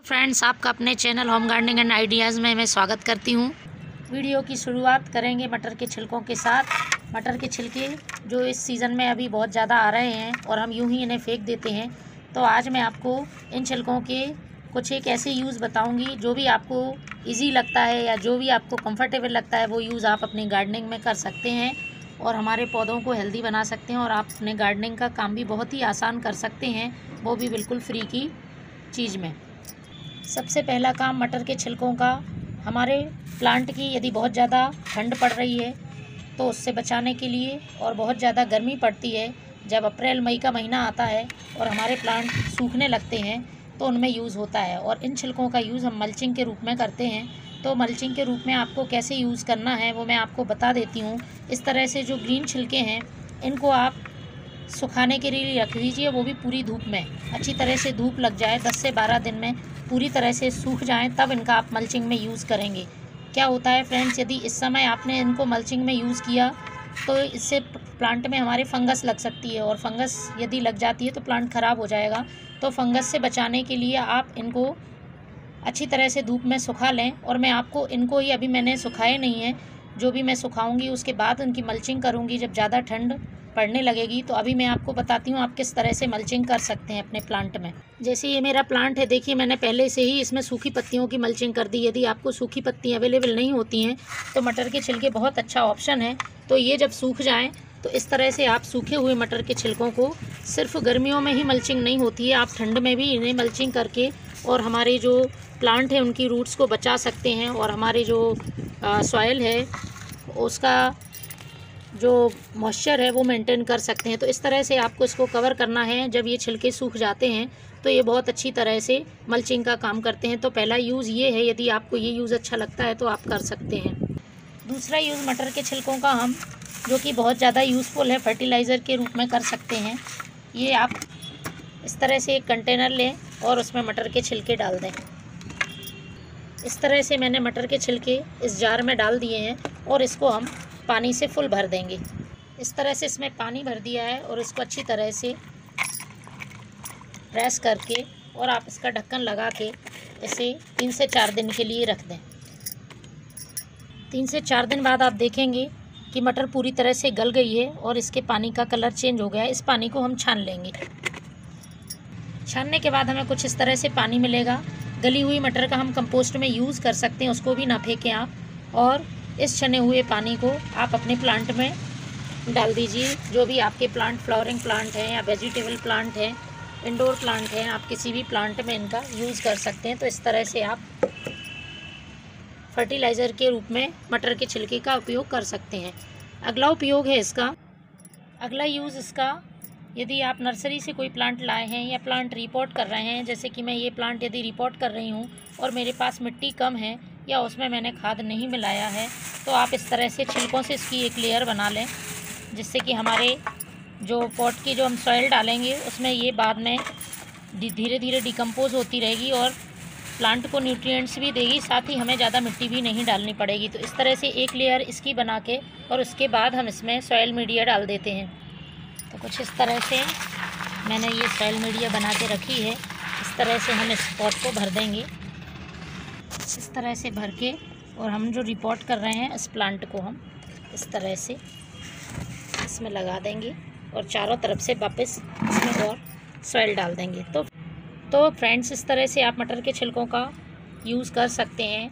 Friends, आपका अपने channel home gardening and ideas में मैं स्वागत करती हूँ। वीडियो की शुरुआत करेंगे मटर के छिलकों के साथ। मटर के छिलके जो इस सीज़न में अभी बहुत ज़्यादा आ रहे हैं और हम यूं ही इन्हें फेंक देते हैं, तो आज मैं आपको इन छिलकों के कुछ एक ऐसे यूज़ बताऊँगी जो भी आपको ईजी लगता है या जो भी आपको कम्फर्टेबल लगता है वो यूज़ आप अपनी गार्डनिंग में कर सकते हैं और हमारे पौधों को हेल्दी बना सकते हैं और आप अपने गार्डनिंग का काम भी बहुत ही आसान कर सकते हैं, वो भी बिल्कुल फ्री की चीज़ में। सबसे पहला काम मटर के छिलकों का, हमारे प्लांट की यदि बहुत ज़्यादा ठंड पड़ रही है तो उससे बचाने के लिए, और बहुत ज़्यादा गर्मी पड़ती है जब अप्रैल मई का महीना आता है और हमारे प्लांट सूखने लगते हैं तो उनमें यूज़ होता है। और इन छिलकों का यूज़ हम मल्चिंग के रूप में करते हैं। तो मल्चिंग के रूप में आपको कैसे यूज़ करना है वो मैं आपको बता देती हूँ। इस तरह से जो ग्रीन छिलके हैं इनको आप सुखाने के लिए रख दीजिए, वो भी पूरी धूप में। अच्छी तरह से धूप लग जाए, 10 से 12 दिन में पूरी तरह से सूख जाएं, तब इनका आप मल्चिंग में यूज़ करेंगे। क्या होता है फ्रेंड्स, यदि इस समय आपने इनको मल्चिंग में यूज़ किया तो इससे प्लांट में हमारे फंगस लग सकती है, और फंगस यदि लग जाती है तो प्लांट ख़राब हो जाएगा। तो फंगस से बचाने के लिए आप इनको अच्छी तरह से धूप में सुखा लें। और मैं आपको इनको ही, अभी मैंने सुखाए नहीं हैं, जो भी मैं सुखाऊंगी उसके बाद उनकी मल्चिंग करूंगी जब ज़्यादा ठंड पड़ने लगेगी। तो अभी मैं आपको बताती हूँ आप किस तरह से मल्चिंग कर सकते हैं अपने प्लांट में। जैसे ये मेरा प्लांट है, देखिए मैंने पहले से ही इसमें सूखी पत्तियों की मल्चिंग कर दी। यदि आपको सूखी पत्तियाँ अवेलेबल नहीं होती हैं तो मटर के छिलके बहुत अच्छा ऑप्शन है। तो ये जब सूख जाएँ तो इस तरह से आप सूखे हुए मटर के छिलकों को, सिर्फ गर्मियों में ही मल्चिंग नहीं होती है, आप ठंड में भी इन्हें मल्चिंग करके और हमारे जो प्लांट है उनकी रूट्स को बचा सकते हैं और हमारे जो सॉइल है उसका जो मॉइस्चर है वो मेंटेन कर सकते हैं। तो इस तरह से आपको इसको कवर करना है। जब ये छिलके सूख जाते हैं तो ये बहुत अच्छी तरह से मल्चिंग का काम करते हैं। तो पहला यूज़ ये है, यदि आपको ये यूज़ अच्छा लगता है तो आप कर सकते हैं। दूसरा यूज़ मटर के छिलकों का हम, जो कि बहुत ज़्यादा यूज़फुल है, फर्टिलाइज़र के रूप में कर सकते हैं। ये आप इस तरह से एक कंटेनर लें और उसमें मटर के छिलके डाल दें। इस तरह से मैंने मटर के छिलके इस जार में डाल दिए हैं और इसको हम पानी से फुल भर देंगे। इस तरह से इसमें पानी भर दिया है और इसको अच्छी तरह से प्रेस करके और आप इसका ढक्कन लगा के इसे 3 से 4 दिन के लिए रख दें। 3 से 4 दिन बाद आप देखेंगे कि मटर पूरी तरह से गल गई है और इसके पानी का कलर चेंज हो गया है। इस पानी को हम छान लेंगे। छानने के बाद हमें कुछ इस तरह से पानी मिलेगा। गली हुई मटर का हम कंपोस्ट में यूज़ कर सकते हैं, उसको भी ना फेंकें आप। और इस छने हुए पानी को आप अपने प्लांट में डाल दीजिए। जो भी आपके प्लांट, फ्लावरिंग प्लांट हैं या वेजिटेबल प्लांट हैं, इंडोर प्लांट हैं, आप किसी भी प्लांट में इनका यूज़ कर सकते हैं। तो इस तरह से आप फर्टिलाइज़र के रूप में मटर के छिलके का उपयोग कर सकते हैं। अगला उपयोग है इसका, अगला यूज़ इसका, यदि आप नर्सरी से कोई प्लांट लाए हैं या प्लांट रिपोर्ट कर रहे हैं, जैसे कि मैं ये प्लांट यदि रिपोर्ट कर रही हूँ और मेरे पास मिट्टी कम है या उसमें मैंने खाद नहीं मिलाया है, तो आप इस तरह से छिलकों से इसकी एक लेयर बना लें, जिससे कि हमारे जो पॉट की जो हम सॉइल डालेंगे उसमें ये बाद में धीरे धीरे डिकम्पोज होती रहेगी और प्लांट को न्यूट्रिएंट्स भी देगी, साथ ही हमें ज़्यादा मिट्टी भी नहीं डालनी पड़ेगी। तो इस तरह से एक लेयर इसकी बना के और उसके बाद हम इसमें सॉइल मीडिया डाल देते हैं। तो कुछ इस तरह से मैंने ये सॉइल मीडिया बना के रखी है। इस तरह से हम इस पॉट को भर देंगे, इस तरह से भर के, और हम जो रिपोर्ट कर रहे हैं इस प्लांट को हम इस तरह से इसमें लगा देंगे और चारों तरफ से वापस इसमें और सॉइल डाल देंगे। तो फ्रेंड्स, इस तरह से आप मटर के छिलकों का यूज़ कर सकते हैं।